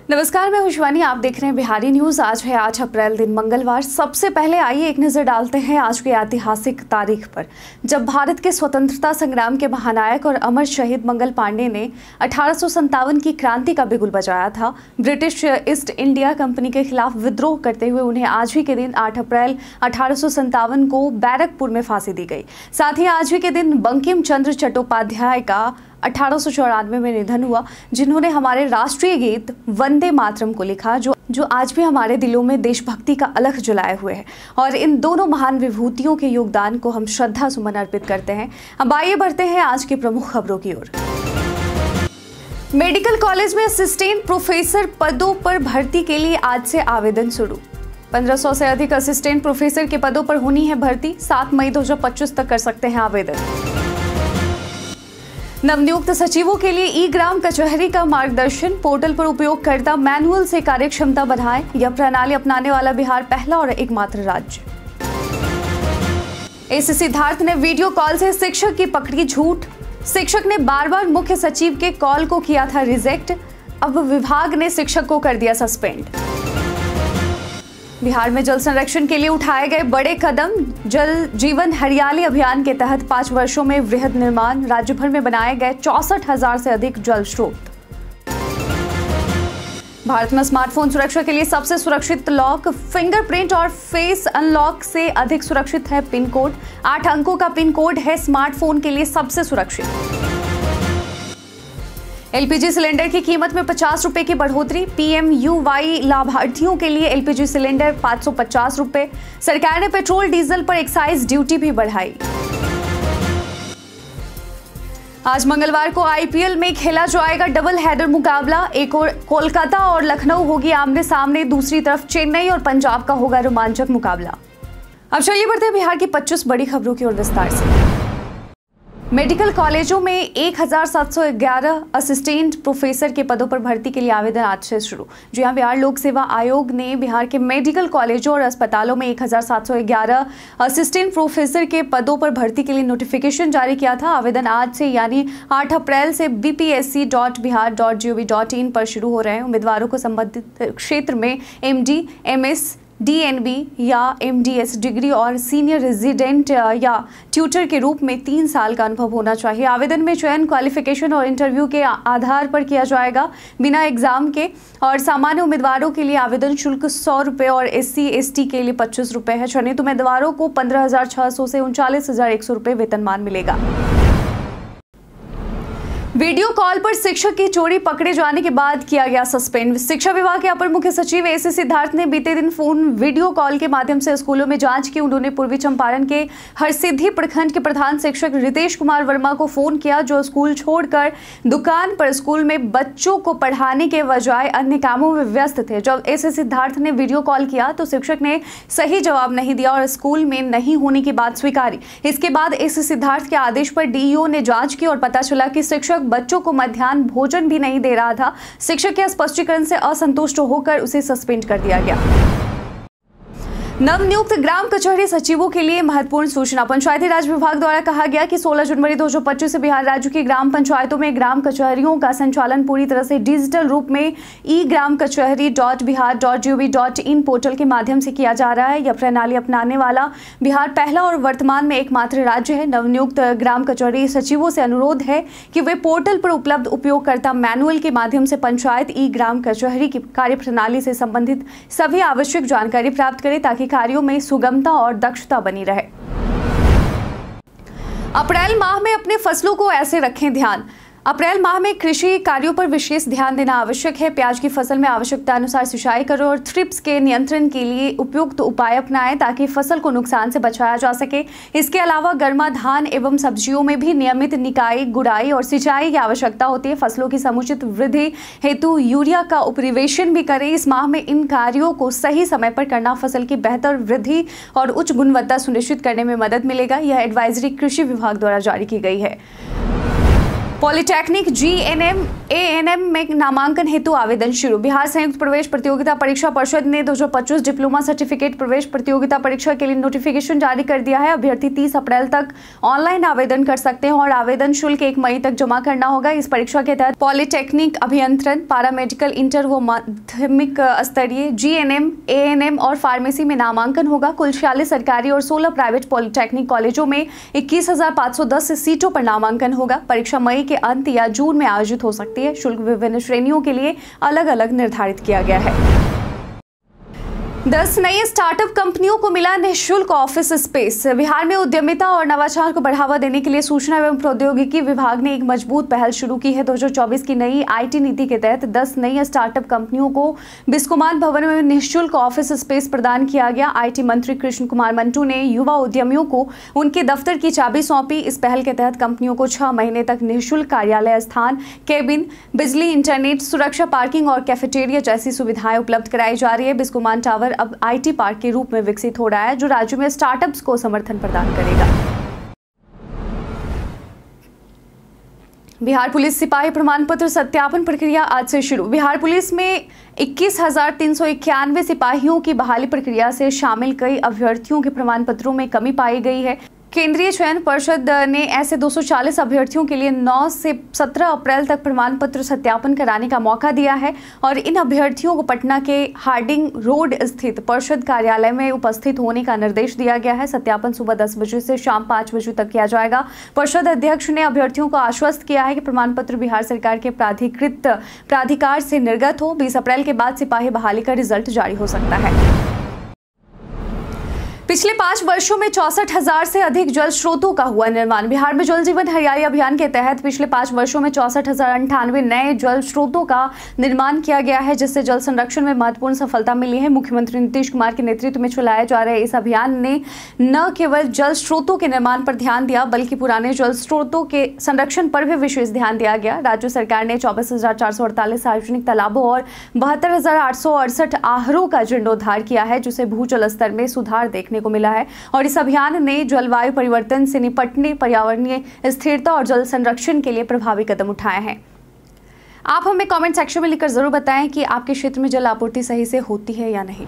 नमस्कार, मैं खुशवानी। आप देख रहे हैं बिहारी न्यूज। आज है 8 अप्रैल, दिन मंगलवार। सबसे पहले आइए एक नजर डालते हैं आज की ऐतिहासिक तारीख पर, जब भारत के स्वतंत्रता संग्राम के महानायक और अमर शहीद मंगल पांडे ने 1857 की क्रांति का बिगुल बजाया था। ब्रिटिश ईस्ट इंडिया कंपनी के खिलाफ विद्रोह करते हुए उन्हें आज ही के दिन 8 अप्रैल 1857 को बैरकपुर में फांसी दी गई। साथ ही आज ही के दिन बंकिम चंद्र चट्टोपाध्याय का 1894 में निधन हुआ, जिन्होंने हमारे राष्ट्रीय गीत वंदे मातरम को लिखा, जो आज भी हमारे दिलों में देशभक्ति का अलख जलाए हुए है। और इन दोनों महान विभूतियों के योगदान को हम श्रद्धा सुमन अर्पित करते हैं। अब आइए बढ़ते हैं आज की प्रमुख खबरों की ओर। मेडिकल कॉलेज में असिस्टेंट प्रोफेसर पदों पर भर्ती के लिए आज से आवेदन शुरू। 1500 से अधिक असिस्टेंट प्रोफेसर के पदों पर होनी है भर्ती। 7 मई 2025 तक कर सकते हैं आवेदन। नवनियुक्त सचिवों के लिए ई ग्राम कचहरी का मार्गदर्शन। पोर्टल पर उपयोगकर्ता मैनुअल से कार्यक्षमता बढ़ाएं। यह प्रणाली अपनाने वाला बिहार पहला और एकमात्र राज्य। एस सिद्धार्थ ने वीडियो कॉल से शिक्षक की पकड़ी झूठ। शिक्षक ने बार मुख्य सचिव के कॉल को किया था रिजेक्ट। अब विभाग ने शिक्षक को कर दिया सस्पेंड। बिहार में जल संरक्षण के लिए उठाए गए बड़े कदम। जल जीवन हरियाली अभियान के तहत 5 वर्षों में वृहद निर्माण। राज्य भर में बनाए गए 64,000 से अधिक जल स्रोत। भारत में स्मार्टफोन सुरक्षा के लिए सबसे सुरक्षित लॉक। फिंगरप्रिंट और फेस अनलॉक से अधिक सुरक्षित है पिन कोड। 8 अंकों का पिन कोड है स्मार्टफोन के लिए सबसे सुरक्षित। एलपीजी सिलेंडर की कीमत में 50 रुपए की बढ़ोतरी। पीएमयूवाई लाभार्थियों के लिए एलपीजी सिलेंडर 550 रुपए। सरकार ने पेट्रोल डीजल पर एक्साइज ड्यूटी भी बढ़ाई। आज मंगलवार को आईपीएल में खेला जाएगा डबल हेडर मुकाबला। एक और कोलकाता और लखनऊ होगी आमने सामने, दूसरी तरफ चेन्नई और पंजाब का होगा रोमांचक मुकाबला। अब चलिए बढ़ते हैं बिहार की 25 बड़ी खबरों की ओर विस्तार से। मेडिकल कॉलेजों में 1711 असिस्टेंट प्रोफेसर के पदों पर भर्ती के लिए आवेदन आज से शुरू। जी हां, बिहार लोक सेवा आयोग ने बिहार के मेडिकल कॉलेजों और अस्पतालों में 1711 असिस्टेंट प्रोफेसर के पदों पर भर्ती के लिए नोटिफिकेशन जारी किया था। आवेदन आज से यानी 8 अप्रैल से bpsc.bihar.gov.in पर शुरू हो रहे हैं। उम्मीदवारों को संबंधित क्षेत्र में MD, MS, DNB या MDS डिग्री और सीनियर रेजिडेंट या ट्यूटर के रूप में 3 साल का अनुभव होना चाहिए। आवेदन में चयन क्वालिफिकेशन और इंटरव्यू के आधार पर किया जाएगा, बिना एग्जाम के। और सामान्य उम्मीदवारों के लिए आवेदन शुल्क 100 रुपये और SC/ST के लिए 25 रुपये है। चयनित उम्मीदवारों को 15,600 से 39,100 रुपये वेतनमान मिलेगा। वीडियो कॉल पर शिक्षक की चोरी पकड़े जाने के बाद किया गया सस्पेंड। शिक्षा विभाग के अपर मुख्य सचिव एस सिद्धार्थ ने बीते दिन फोन वीडियो कॉल के माध्यम से स्कूलों में जांच की। उन्होंने पूर्वी चंपारण के हरसिद्धि प्रखंड के प्रधान शिक्षक रितेश कुमार वर्मा को फोन किया, जो स्कूल छोड़कर दुकान पर स्कूल में बच्चों को पढ़ाने के बजाय अन्य कामों में व्यस्त थे। जब एस सिद्धार्थ ने वीडियो कॉल किया तो शिक्षक ने सही जवाब नहीं दिया और स्कूल में नहीं होने की बात स्वीकारी। इसके बाद एस सिद्धार्थ के आदेश पर DEO ने जांच की और पता चला कि शिक्षक बच्चों को मध्याह्न भोजन भी नहीं दे रहा था। शिक्षक के स्पष्टीकरण से असंतुष्ट होकर उसे सस्पेंड कर दिया गया। नवनियुक्त ग्राम कचहरी सचिवों के लिए महत्वपूर्ण सूचना। पंचायती राज विभाग द्वारा कहा गया कि 16 जनवरी 2025 से बिहार राज्य की ग्राम पंचायतों में ग्राम कचहरियों का संचालन पूरी तरह से डिजिटल रूप में e-gramkachahari.bihar.gov.in पोर्टल के माध्यम से किया जा रहा है। यह प्रणाली अपनाने वाला बिहार पहला और वर्तमान में एकमात्र राज्य है। नवनियुक्त ग्राम कचहरी सचिवों से अनुरोध है कि वे पोर्टल पर उपलब्ध उपयोगकर्ता मैनुअल के माध्यम से पंचायत ग्राम कचहरी की कार्यप्रणाली से संबंधित सभी आवश्यक जानकारी प्राप्त करें, ताकि कार्यों में सुगमता और दक्षता बनी रहे। अप्रैल माह में अपने फसलों को ऐसे रखें ध्यान। अप्रैल माह में कृषि कार्यों पर विशेष ध्यान देना आवश्यक है। प्याज की फसल में आवश्यकता अनुसार सिंचाई करें और थ्रिप्स के नियंत्रण के लिए उपयुक्त उपाय अपनाएं, ताकि फसल को नुकसान से बचाया जा सके। इसके अलावा गर्मा धान एवं सब्जियों में भी नियमित निकाई, गुड़ाई और सिंचाई की आवश्यकता होती है। फसलों की समुचित वृद्धि हेतु यूरिया का उपरिवेशन भी करें। इस माह में इन कार्यों को सही समय पर करना फसल की बेहतर वृद्धि और उच्च गुणवत्ता सुनिश्चित करने में मदद मिलेगा। यह एडवाइजरी कृषि विभाग द्वारा जारी की गई है। पॉलिटेक्निक जीएनएम एएनएम में नामांकन हेतु आवेदन शुरू। बिहार संयुक्त प्रवेश प्रतियोगिता परीक्षा परिषद ने 2025 डिप्लोमा सर्टिफिकेट प्रवेश प्रतियोगिता परीक्षा के लिए नोटिफिकेशन जारी कर दिया है। अभ्यर्थी 30 अप्रैल तक ऑनलाइन आवेदन कर सकते हैं और आवेदन शुल्क 1 मई तक जमा करना होगा। इस परीक्षा के तहत पॉलिटेक्निक, अभियंत्रण, पारामेडिकल, इंटर व माध्यमिक स्तरीय, जीएनएम, एएनएम और फार्मेसी में नामांकन होगा। कुल 46 सरकारी और 16 प्राइवेट पॉलिटेक्निक कॉलेजों में 21,510 सीटों पर नामांकन होगा। परीक्षा मई के अंत या जून में आयोजित हो सकती है। शुल्क विभिन्न श्रेणियों के लिए अलग अलग निर्धारित किया गया है। 10 नई स्टार्टअप कंपनियों को मिला निःशुल्क ऑफिस स्पेस। बिहार में उद्यमिता और नवाचार को बढ़ावा देने के लिए सूचना एवं प्रौद्योगिकी विभाग ने एक मजबूत पहल शुरू की है। 2024 की नई आईटी नीति के तहत 10 नई स्टार्टअप कंपनियों को बिस्कोमान भवन में निःशुल्क ऑफिस स्पेस प्रदान किया गया। आईटी मंत्री कृष्ण कुमार मंटू ने युवा उद्यमियों को उनके दफ्तर की चाबी सौंपी। इस पहल के तहत कंपनियों को 6 महीने तक निःशुल्क कार्यालय स्थान, केबिन, बिजली, इंटरनेट, सुरक्षा, पार्किंग और कैफेटेरिया जैसी सुविधाएं उपलब्ध कराई जा रही है। बिस्कोमान टावर अब आईटी पार्क के रूप में विकसित हो रहा है, जो राज्य में स्टार्टअप्स को समर्थन प्रदान करेगा। बिहार पुलिस सिपाही प्रमाण पत्र सत्यापन प्रक्रिया आज से शुरू। बिहार पुलिस में 21,391 सिपाहियों की बहाली प्रक्रिया से शामिल कई अभ्यर्थियों के प्रमाण पत्रों में कमी पाई गई है। केंद्रीय चयन परिषद ने ऐसे 240 अभ्यर्थियों के लिए 9 से 17 अप्रैल तक प्रमाण पत्र सत्यापन कराने का मौका दिया है और इन अभ्यर्थियों को पटना के हार्डिंग रोड स्थित परिषद कार्यालय में उपस्थित होने का निर्देश दिया गया है। सत्यापन सुबह 10 बजे से शाम 5 बजे तक किया जाएगा। परिषद अध्यक्ष ने अभ्यर्थियों को आश्वस्त किया है कि प्रमाण पत्र बिहार सरकार के प्राधिकृत प्राधिकार से निर्गत हो। 20 अप्रैल के बाद सिपाही बहाली का रिजल्ट जारी हो सकता है। पिछले 5 वर्षों में 64,000 से अधिक जल स्रोतों का हुआ निर्माण। बिहार में जल जीवन हरियाली अभियान के तहत पिछले 5 वर्षों में 64,098 नए जल स्रोतों का निर्माण किया गया है, जिससे जल संरक्षण में महत्वपूर्ण सफलता मिली है। मुख्यमंत्री नीतीश कुमार के नेतृत्व में चलाए जा रहे इस अभियान ने न केवल जल स्रोतों के निर्माण पर ध्यान दिया, बल्कि पुराने जल स्रोतों के संरक्षण पर भी विशेष ध्यान दिया गया। राज्य सरकार ने 24,448 सार्वजनिक तालाबों और 72,868 आहरों का जीर्णोद्धार किया है, जिससे भूजल स्तर में सुधार देखने को मिला है। और इस अभियान ने जलवायु परिवर्तन से निपटने, पर्यावरणीय स्थिरता और जल संरक्षण के लिए प्रभावी कदम उठाए हैं। आप हमें कमेंट सेक्शन में लिखकर जरूर बताएं कि आपके क्षेत्र में जल आपूर्ति सही से होती है या नहीं।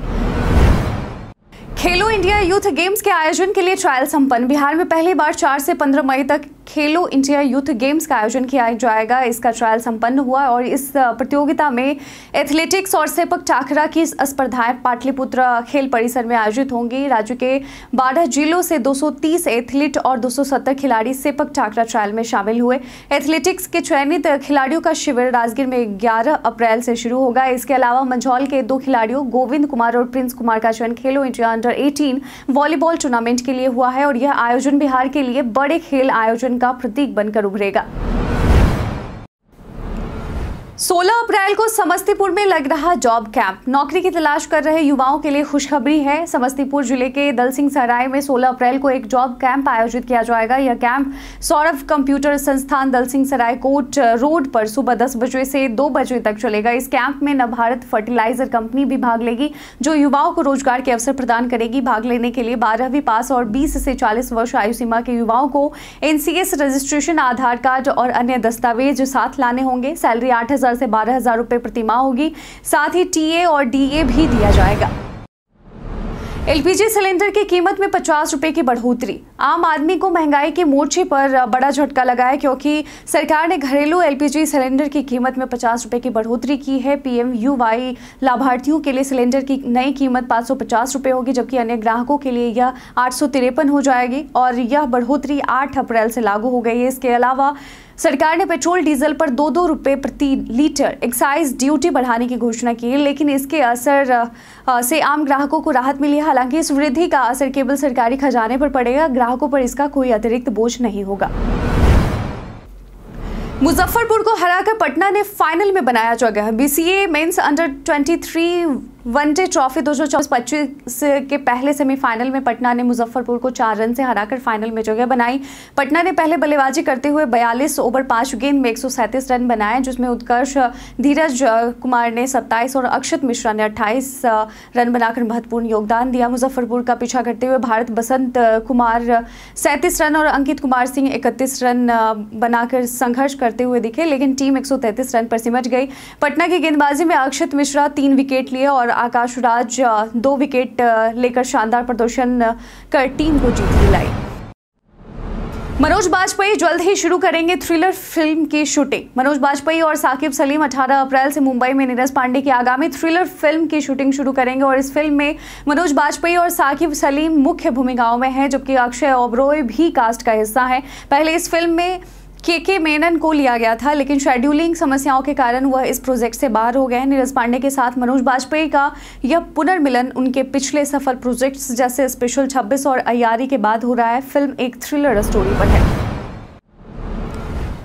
खेलो इंडिया यूथ गेम्स के आयोजन के लिए ट्रायल संपन्न। बिहार में पहली बार 4 से 15 मई तक खेलो इंडिया यूथ गेम्स का आयोजन किया जाएगा। इसका ट्रायल संपन्न हुआ और इस प्रतियोगिता में एथलेटिक्स और सेपक टाकरा की स्पर्धाएं पाटलिपुत्र खेल परिसर में आयोजित होंगी। राज्य के 12 जिलों से 230 एथलीट और 270 खिलाड़ी सेपक टाकरा ट्रायल में शामिल हुए। एथलेटिक्स के चयनित खिलाड़ियों का शिविर राजगीर में 11 अप्रैल से शुरू होगा। इसके अलावा मंझौल के 2 खिलाड़ियों गोविंद कुमार और प्रिंस कुमार का चयन खेलो इंडिया अंडर 18 वॉलीबॉल टूर्नामेंट के लिए हुआ है और यह आयोजन बिहार के लिए बड़े खेल आयोजन का प्रतीक बनकर उभरेगा। 16 अप्रैल को समस्तीपुर में लग रहा जॉब कैंप। नौकरी की तलाश कर रहे युवाओं के लिए खुशखबरी है। समस्तीपुर जिले के दलसिंह सराय में 16 अप्रैल को एक जॉब कैंप आयोजित किया जाएगा। यह कैंप सौरभ कंप्यूटर संस्थान दलसिंह सराय कोट रोड पर सुबह 10 बजे से 2 बजे तक चलेगा। इस कैंप में नवभारत फर्टिलाइजर कंपनी भी भाग लेगी, जो युवाओं को रोजगार के अवसर प्रदान करेगी। भाग लेने के लिए 12वीं पास और 20 से 40 वर्ष आयु सीमा के युवाओं को NCS रजिस्ट्रेशन, आधार कार्ड और अन्य दस्तावेज साथ लाने होंगे। सैलरी 8,000 से 12,000 रुपए प्रति माह होगी। साथ ही TA और DA भी दिया जाएगा। LPG सिलेंडर की कीमत में 50 रुपए की बढ़ोतरी। आम आदमी को महंगाई के मोर्चे पर बड़ा झटका लगा है, क्योंकि सरकार ने घरेलू LPG सिलेंडर की कीमत में 50 रुपए की बढ़ोतरी की है। PMUY लाभार्थियों के लिए सिलेंडर की नई कीमत 550 रुपए होगी, जबकि अन्य ग्राहकों के लिए यह 853 हो जाएगी और यह बढ़ोतरी 8 अप्रैल से लागू हो गई है। इसके अलावा सरकार ने पेट्रोल डीजल पर 2-2 रुपए प्रति लीटर एक्साइज ड्यूटी बढ़ाने की घोषणा की है, लेकिन इसके असर से आम ग्राहकों को राहत मिली है। हालांकि इस वृद्धि का असर केवल सरकारी खजाने पर पड़ेगा, ग्राहकों पर इसका कोई अतिरिक्त बोझ नहीं होगा। मुजफ्फरपुर को हराकर पटना ने फाइनल में बनाया जगह। BCA men's under 23 one day trophy 2024-25 के पहले सेमीफाइनल में पटना ने मुजफ्फरपुर को 4 रन से हराकर फाइनल में जगह बनाई। पटना ने पहले बल्लेबाजी करते हुए 42 ओवर 5 गेंद में 137 रन बनाए, जिसमें उत्कर्ष धीरज कुमार ने 27 और अक्षत मिश्रा ने 28 रन बनाकर महत्वपूर्ण योगदान दिया। मुजफ्फरपुर का पीछा करते हुए भारत बसंत कुमार 37 रन और अंकित कुमार सिंह 31 रन बनाकर संघर्ष करते हुए दिखे, लेकिन टीम 133 रन पर सिमट गई। पटना की गेंदबाजी में अक्षत मिश्रा 3 विकेट लिए और आकाश राज 2 विकेट लेकर शानदार प्रदर्शन कर टीम को जीत दिलाई। मनोज बाजपेयी जल्द ही शुरू करेंगे थ्रिलर फिल्म की शूटिंग। मनोज बाजपेयी और साकिब सलीम 18 अप्रैल से मुंबई में नीरज पांडे की आगामी थ्रिलर फिल्म की शूटिंग शुरू करेंगे और इस फिल्म में मनोज बाजपेयी और साकिब सलीम मुख्य भूमिकाओं में हैं, जबकि अक्षय ओबरॉय भी कास्ट का हिस्सा है। पहले इस फिल्म में के मेनन को लिया गया था, लेकिन शेड्यूलिंग समस्याओं के कारण वह इस प्रोजेक्ट से बाहर हो गए। नीरज पांडे के साथ मनोज बाजपेयी का यह पुनर्मिलन उनके पिछले सफल प्रोजेक्ट्स जैसे स्पेशल 26 और अय्यारी के बाद हो रहा है। फिल्म एक थ्रिलर स्टोरी पर है।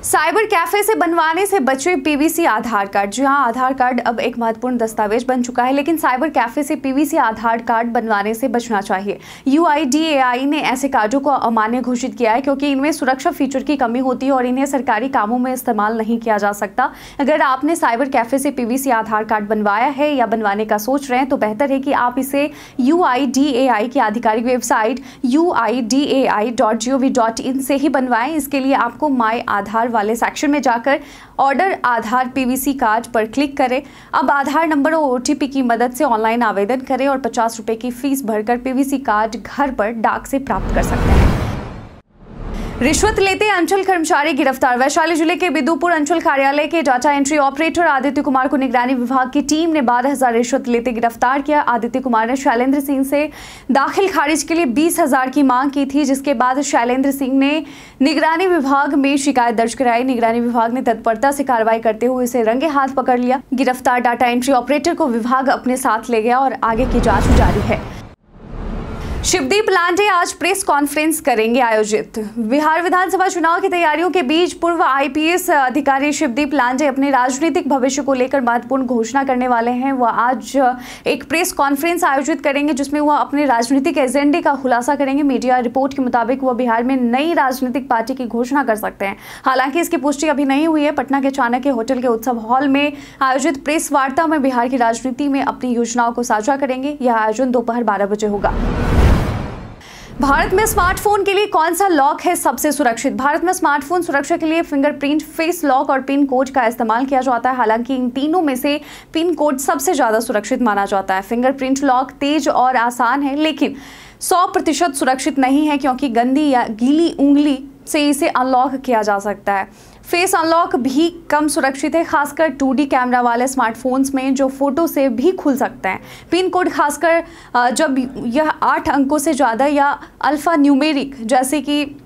साइबर कैफे से बनवाने से बचे पीवीसी आधार कार्ड। जी हां, आधार कार्ड अब एक महत्वपूर्ण दस्तावेज बन चुका है, लेकिन साइबर कैफे से पीवीसी आधार कार्ड बनवाने से बचना चाहिए। UIDAI ने ऐसे कार्डों को अमान्य घोषित किया है क्योंकि इनमें सुरक्षा फीचर की कमी होती है और इन्हें सरकारी कामों में इस्तेमाल नहीं किया जा सकता। अगर आपने साइबर कैफे से पीवीसी आधार कार्ड बनवाया है या बनवाने का सोच रहे हैं तो बेहतर है कि आप इसे UIDAI की आधिकारिक वेबसाइट uidai.gov.in से ही बनवाएं। इसके लिए आपको माई आधार वाले सेक्शन में जाकर ऑर्डर आधार पीवीसी कार्ड पर क्लिक करें। अब आधार नंबर और OTP की मदद से ऑनलाइन आवेदन करें और 50 रुपए की फीस भरकर पीवीसी कार्ड घर पर डाक से प्राप्त कर सकते हैं। रिश्वत लेते अंचल कर्मचारी गिरफ्तार। वैशाली जिले के बिदुपुर अंचल कार्यालय के data entry operator Aditya Kumar को निगरानी विभाग की टीम ने 12,000 रिश्वत लेते गिरफ्तार किया। आदित्य कुमार ने शैलेंद्र सिंह से दाखिल खारिज के लिए 20,000 की मांग की थी, जिसके बाद शैलेंद्र सिंह ने निगरानी विभाग में शिकायत दर्ज कराई। निगरानी विभाग ने तत्परता से कार्रवाई करते हुए इसे रंगे हाथ पकड़ लिया। गिरफ्तार डाटा एंट्री ऑपरेटर को विभाग अपने साथ ले गया और आगे की जांच जारी है। शिवदीप लांडे आज प्रेस कॉन्फ्रेंस करेंगे आयोजित। बिहार विधानसभा चुनाव की तैयारियों के बीच पूर्व IPS अधिकारी शिवदीप लांडे अपने राजनीतिक भविष्य को लेकर महत्वपूर्ण घोषणा करने वाले हैं। वह आज एक प्रेस कॉन्फ्रेंस आयोजित करेंगे जिसमें वह अपने राजनीतिक एजेंडे का खुलासा करेंगे। मीडिया रिपोर्ट के मुताबिक वह बिहार में नई राजनीतिक पार्टी की घोषणा कर सकते हैं। हालांकि इसकी पुष्टि अभी नहीं हुई है। पटना के चाणक्य होटल के उत्सव हॉल में आयोजित प्रेस वार्ता में बिहार की राजनीति में अपनी योजनाओं को साझा करेंगे। यह आयोजन दोपहर 12 बजे होगा। भारत में स्मार्टफोन के लिए कौन सा लॉक है सबसे सुरक्षित? भारत में स्मार्टफोन सुरक्षा के लिए फिंगरप्रिंट, फेस लॉक और पिन कोड का इस्तेमाल किया जाता है। हालांकि इन तीनों में से पिन कोड सबसे ज्यादा सुरक्षित माना जाता है। फिंगरप्रिंट लॉक तेज और आसान है, लेकिन 100% सुरक्षित नहीं है क्योंकि गंदी या गीली उंगली से इसे अनलॉक किया जा सकता है। फेस अनलॉक भी कम सुरक्षित है, खासकर 2D कैमरा वाले स्मार्टफोन्स में जो फोटो से भी खुल सकते हैं। पिन कोड खासकर जब यह 8 अंकों से ज़्यादा या अल्फा न्यूमेरिक, जैसे कि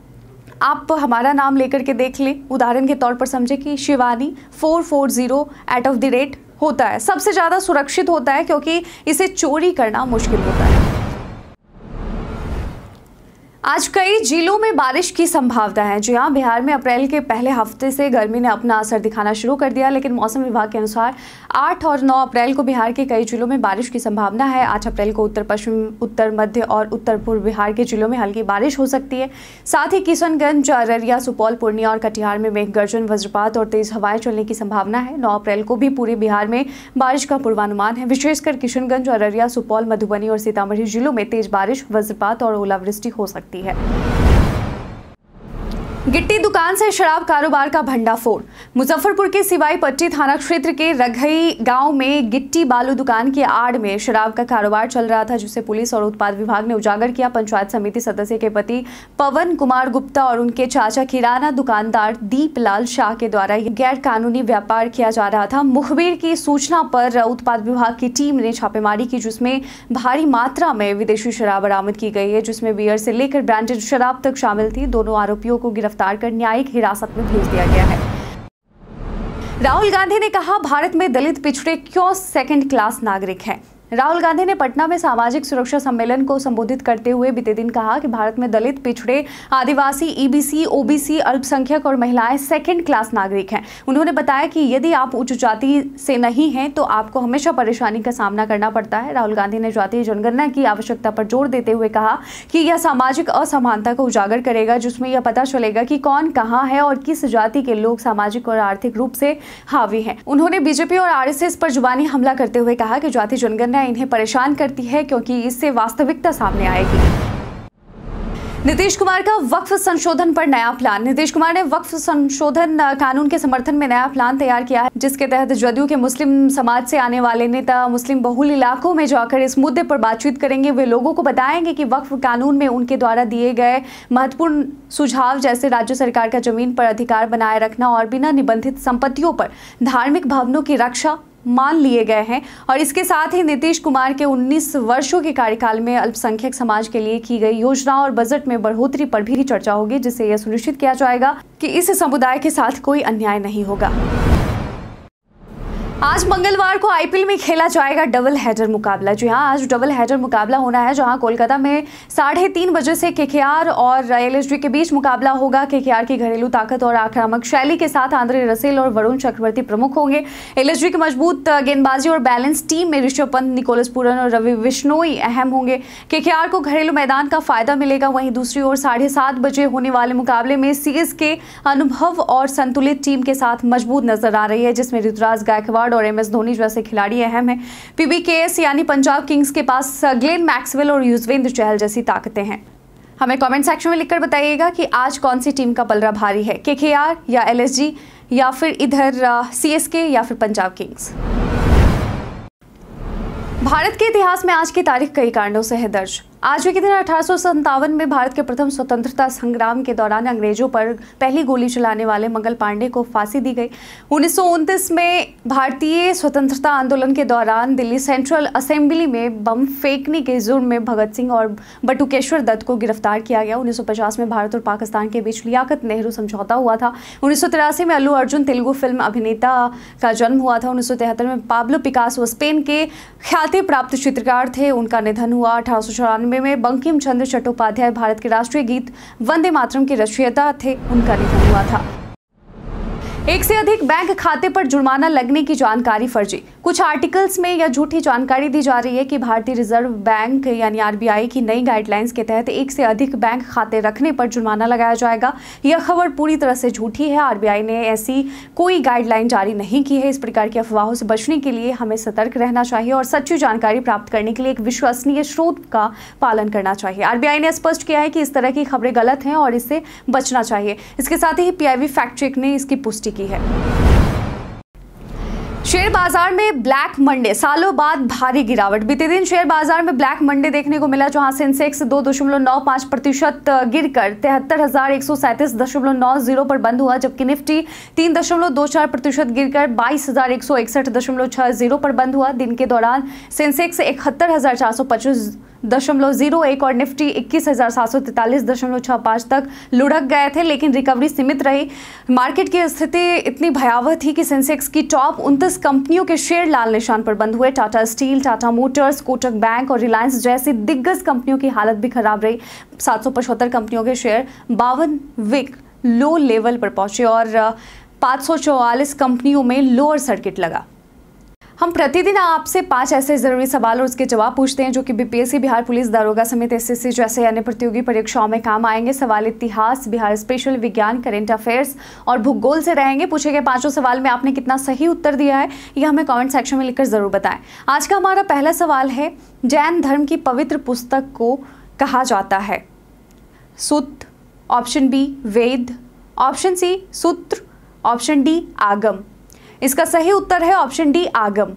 आप हमारा नाम लेकर के देख लें, उदाहरण के तौर पर समझे कि शिवानी 440 होता है, सबसे ज़्यादा सुरक्षित होता है क्योंकि इसे चोरी करना मुश्किल होता है। आज कई जिलों में बारिश की संभावना है। जी हां, बिहार में अप्रैल के पहले हफ्ते से गर्मी ने अपना असर दिखाना शुरू कर दिया, लेकिन मौसम विभाग के अनुसार 8 और 9 अप्रैल को बिहार के कई जिलों में बारिश की संभावना है। 8 अप्रैल को उत्तर पश्चिम, उत्तर मध्य और उत्तर पूर्व बिहार के जिलों में हल्की बारिश हो सकती है। साथ ही किशनगंज, अररिया, सुपौल, पूर्णिया और कटिहार में मेघ गर्जन, वज्रपात और तेज हवाएं चलने की संभावना है। 9 अप्रैल को भी पूरे बिहार में बारिश का पूर्वानुमान है। विशेषकर किशनगंज, अररिया, सुपौल, मधुबनी और सीतामढ़ी जिलों में तेज बारिश, वज्रपात और ओलावृष्टि हो सकती है। गिट्टी दुकान से शराब कारोबार का भंडाफोड़। मुजफ्फरपुर के सिवाई पट्टी थाना क्षेत्र के रघई गांव में गिट्टी बालू दुकान की आड़ में शराब का कारोबार चल रहा था, जिसे पुलिस और उत्पाद विभाग ने उजागर किया। पंचायत समिति सदस्य के पति पवन कुमार गुप्ता और उनके चाचा किराना दुकानदार दीपलाल शाह के द्वारा गैर कानूनी व्यापार किया जा रहा था। मुखबिर की सूचना पर उत्पाद विभाग की टीम ने छापेमारी की, जिसमें भारी मात्रा में विदेशी शराब बरामद की गई है, जिसमें बियर से लेकर ब्रांडेड शराब तक शामिल थी। दोनों आरोपियों को गिरफ्तार कर न्यायिक हिरासत में भेज दिया गया है। राहुल गांधी ने कहा, भारत में दलित पिछड़े क्यों सेकंड क्लास नागरिक हैं। राहुल गांधी ने पटना में सामाजिक सुरक्षा सम्मेलन को संबोधित करते हुए बीते दिन कहा कि भारत में दलित, पिछड़े, आदिवासी, ईबीसी, ओबीसी, अल्पसंख्यक और महिलाएं सेकंड क्लास नागरिक हैं। उन्होंने बताया कि यदि आप उच्च जाति से नहीं हैं तो आपको हमेशा परेशानी का सामना करना पड़ता है। राहुल गांधी ने जातीय जनगणना की आवश्यकता पर जोर देते हुए कहा कि यह सामाजिक असमानता को उजागर करेगा, जिसमें यह पता चलेगा कि कौन कहाँ है और किस जाति के लोग सामाजिक और आर्थिक रूप से हावी हैं। उन्होंने बीजेपी और आरएसएस पर जुबानी हमला करते हुए कहा कि जातीय जनगणना इन्हें परेशान करती है क्योंकि इससे वास्तविकता सामने आएगी। नीतीश कुमार का वक्फ संशोधन पर नया प्लान। नीतीश कुमार ने वक्फ संशोधन कानून के समर्थन में नया प्लान तैयार किया है, जिसके तहत जदयू के मुस्लिम समाज से आने वाले नेता मुस्लिम बहुल इलाकों में जाकर इस मुद्दे पर बातचीत करेंगे। वे लोगों को बताएंगे कि वक्फ कानून में उनके द्वारा दिए गए महत्वपूर्ण सुझाव, जैसे राज्य सरकार का जमीन पर अधिकार बनाए रखना और बिना निबंधित संपत्तियों पर धार्मिक भवनों की रक्षा, मान लिए गए हैं। और इसके साथ ही नीतीश कुमार के 19 वर्षों के कार्यकाल में अल्पसंख्यक समाज के लिए की गई योजनाओं और बजट में बढ़ोतरी पर भी चर्चा होगी, जिससे यह सुनिश्चित किया जाएगा कि इस समुदाय के साथ कोई अन्याय नहीं होगा। आज मंगलवार को आईपीएल में खेला जाएगा डबल हेडर मुकाबला। जी हां, आज डबल हेडर मुकाबला होना है, जहां कोलकाता में 3:30 बजे से केकेआर और एलएसजी के बीच मुकाबला होगा। केकेआर की घरेलू ताकत और आक्रामक शैली के साथ आंद्रे रसेल और वरुण चक्रवर्ती प्रमुख होंगे। एलएसजी की मजबूत गेंदबाजी और बैलेंस टीम में ऋषभ पंत, निकोलस पूरन और रवि बिश्नोई अहम होंगे। केकेआर को घरेलू मैदान का फायदा मिलेगा। वहीं दूसरी ओर 7:30 बजे होने वाले मुकाबले में सीएसके अनुभव और संतुलित टीम के साथ मजबूत नजर आ रही है, जिसमें ऋतुराज गायकवाड़ और एमएस धोनी जैसे खिलाड़ी अहम हैं। पीबीकेएस यानी पंजाब किंग्स के पास ग्लेन मैक्सवेल और युजवेंद्र चहल जैसी ताकतें हैं। हमें कमेंट सेक्शन में लिखकर बताइएगा कि आज कौन सी टीम का पलड़ा भारी है, केकेआर या एलएसजी या फिर इधर सीएसके या फिर पंजाब किंग्स। भारत के इतिहास में आज की तारीख कई कारणों से है दर्ज। आज के दिन 1857 में भारत के प्रथम स्वतंत्रता संग्राम के दौरान अंग्रेजों पर पहली गोली चलाने वाले मंगल पांडे को फांसी दी गई। 1929 में भारतीय स्वतंत्रता आंदोलन के दौरान दिल्ली सेंट्रल असेंबली में बम फेंकने के जुर्म में भगत सिंह और बटुकेश्वर दत्त को गिरफ्तार किया गया। 1950 में भारत और पाकिस्तान के बीच लियाकत नेहरू समझौता हुआ था। 1983 में अल्लू अर्जुन तेलुगु फिल्म अभिनेता का जन्म हुआ था। 1973 में पाब्लो पिकासो स्पेन के ख्याति प्राप्त चित्रकार थे, उनका निधन हुआ। 1894 में बंकिम चंद्र चट्टोपाध्याय भारत के राष्ट्रीय गीत वंदे मातरम के रचयिता थे, उनका निधन हुआ था। एक से अधिक बैंक खाते पर जुर्माना लगने की जानकारी फर्जी। कुछ आर्टिकल्स में यह झूठी जानकारी दी जा रही है कि भारतीय रिजर्व बैंक यानी आरबीआई की नई गाइडलाइंस के तहत एक से अधिक बैंक खाते रखने पर जुर्माना लगाया जाएगा। यह खबर पूरी तरह से झूठी है। आरबीआई ने ऐसी कोई गाइडलाइन जारी नहीं की है। इस प्रकार की अफवाहों से बचने के लिए हमें सतर्क रहना चाहिए और सच्ची जानकारी प्राप्त करने के लिए एक विश्वसनीय स्रोत का पालन करना चाहिए। आरबीआई ने स्पष्ट किया है कि इस तरह की खबरें गलत हैं और इससे बचना चाहिए। इसके साथ ही पीआईबी फैक्ट चेक ने इसकी पुष्टि की है। शेयर बाजार में ब्लैक मंडे, सालों बाद भारी गिरावट। बीते दिन शेयर बाजार में ब्लैक मंडे देखने को मिला, जहां सेंसेक्स 2.95% गिरकर 73,137.90 पर बंद हुआ, जबकि निफ्टी 3.24% गिरकर 22,161.60 पर बंद हुआ। दिन के दौरान सेंसेक्स 71,425.01 और निफ्टी 21,743.65 तक लुढ़क गए थे, लेकिन रिकवरी सीमित रही। मार्केट की स्थिति इतनी भयावह थी कि सेंसेक्स की टॉप 29 कंपनियों के शेयर लाल निशान पर बंद हुए। Tata steel, Tata Motors, Kotak bank और रिलायंस जैसी दिग्गज कंपनियों की हालत भी खराब रही। 775 कंपनियों के शेयर 52 वीक लो लेवल पर पहुंचे और 544 कंपनियों में लोअर सर्किट लगा। हम प्रतिदिन आपसे 5 ऐसे जरूरी सवाल और उसके जवाब पूछते हैं जो कि बीपीएससी, बिहार पुलिस दारोगा समेत एसएससी जैसे अन्य प्रतियोगी परीक्षाओं में काम आएंगे। सवाल इतिहास, बिहार स्पेशल, विज्ञान, करंट अफेयर्स और भूगोल से रहेंगे। पूछे गए 5 सवाल में आपने कितना सही उत्तर दिया है, यह हमें कमेंट सेक्शन में लिखकर जरूर बताएं। आज का हमारा पहला सवाल है, जैन धर्म की पवित्र पुस्तक को कहा जाता है? सूत्र, ऑप्शन बी वेद, ऑप्शन सी सूत्र, ऑप्शन डी आगम। इसका सही उत्तर है ऑप्शन डी आगम।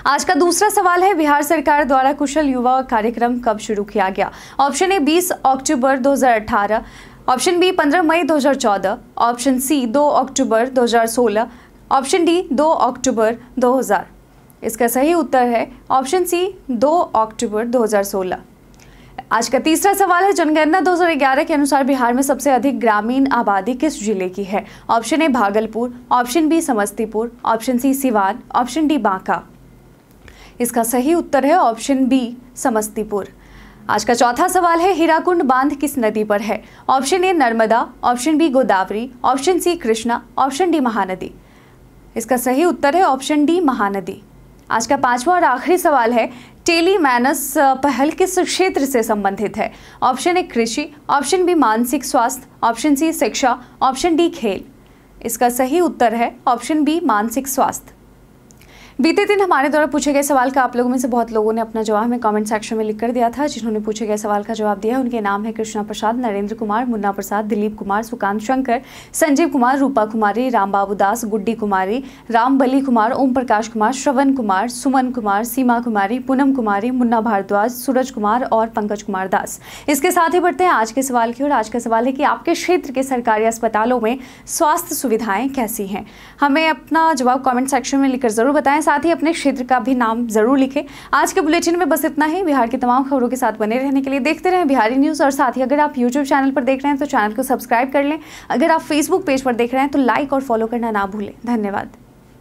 आज का दूसरा सवाल है, बिहार सरकार द्वारा कुशल युवा कार्यक्रम कब शुरू किया गया? ऑप्शन ए 20 अक्टूबर 2018, ऑप्शन बी 15 मई 2014, ऑप्शन सी 2 अक्टूबर 2016, ऑप्शन डी 2 अक्टूबर 2000। इसका सही उत्तर है ऑप्शन सी 2 अक्टूबर 2016। आज का तीसरा सवाल है, जनगणना 2011 के अनुसार बिहार में सबसे अधिक ग्रामीण आबादी किस जिले की है? Option A Bhagalpur, option B Samastipur, option C Siwan, option D Banka. इसका सही उत्तर है ऑप्शन बी समस्तीपुर। आज का चौथा सवाल है, हीराकुंड बांध किस नदी पर है? Option A Narmada, option B Godavari, option C Krishna, option D Mahanadi. इसका सही उत्तर है ऑप्शन डी महानदी। आज का पांचवा और आखिरी सवाल है, टेलीमैनस पहल किस क्षेत्र से संबंधित है? ऑप्शन ए कृषि, ऑप्शन बी मानसिक स्वास्थ्य, ऑप्शन सी शिक्षा, ऑप्शन डी खेल। इसका सही उत्तर है ऑप्शन बी मानसिक स्वास्थ्य। बीते दिन हमारे द्वारा पूछे गए सवाल का आप लोगों में से बहुत लोगों ने अपना जवाब हमें कमेंट सेक्शन में लिख कर दिया था। जिन्होंने पूछे गए सवाल का जवाब दिया उनके नाम है कृष्णा प्रसाद, नरेंद्र कुमार, मुन्ना प्रसाद, दिलीप कुमार, सुकांत शंकर, संजीव कुमार, रूपा कुमारी, राम बाबू दास, गुड्डी कुमारी, राम बली कुमार, ओम प्रकाश कुमार, श्रवण कुमार, सुमन कुमार, सीमा कुमारी, पूनम कुमारी, मुन्ना भारद्वाज, सूरज कुमार और पंकज कुमार दास। इसके साथ ही बढ़ते हैं आज के सवाल की ओर। आज का सवाल है कि आपके क्षेत्र के सरकारी अस्पतालों में स्वास्थ्य सुविधाएं कैसी हैं? हमें अपना जवाब कमेंट सेक्शन में लिखकर जरूर बताएं, साथ ही अपने क्षेत्र का भी नाम जरूर लिखें। आज के बुलेटिन में बस इतना ही। बिहार की तमाम खबरों के साथ बने रहने के लिए देखते रहें बिहारी न्यूज़। और साथ ही अगर आप यूट्यूब चैनल पर देख रहे हैं तो चैनल को सब्सक्राइब कर लें। अगर आप फेसबुक पेज पर देख रहे हैं तो लाइक और फॉलो करना ना भूलें। धन्यवाद।